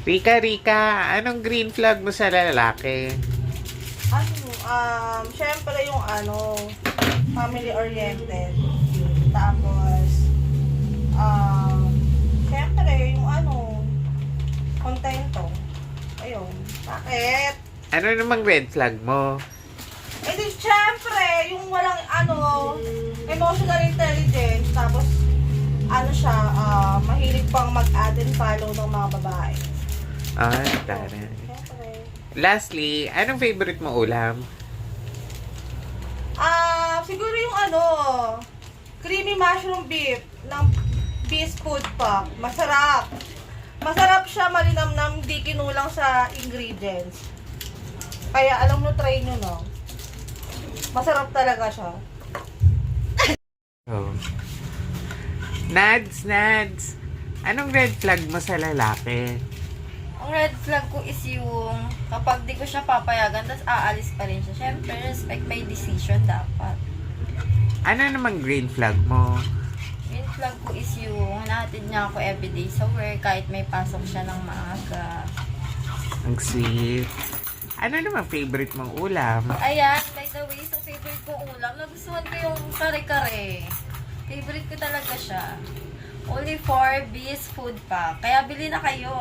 Rika, anong green flag mo sa lalaki? Syempre yung family-oriented. Tapos, syempre yung kontento. Ayun. Bakit? Ano namang red flag mo? Eh di, syempre, yung walang, emotional intelligence. Tapos, siya, mahilig pang mag-add and follow ng mga babae. Tara. Syempre. Lastly, anong favorite mo ulam? Siguro yung creamy mushroom beef ng Beast Food Pack. Masarap. Masarap siya, malinamnam, di kinulang sa ingredients. Kaya alam mo, try nyo, no? Masarap talaga siya. Oh. Nads. Anong red flag mo sa lalaki? Ang red flag ko is yung kapag di ko siya papayagan, tapos aalis pa rin siya. Siyempre, respect my decision dapat. Ano namang green flag mo? Green flag ko is yung natin niya ako everyday sa work, kahit may pasok siya ng maaga. Ang sweet. Ano namang favorite mong ulam? Ayan, by the way, sa favorite kong ulam, nagustuhan ko yung kare-kare. Favorite ko talaga siya. Only for Beast Food Pack. Kaya bili na kayo.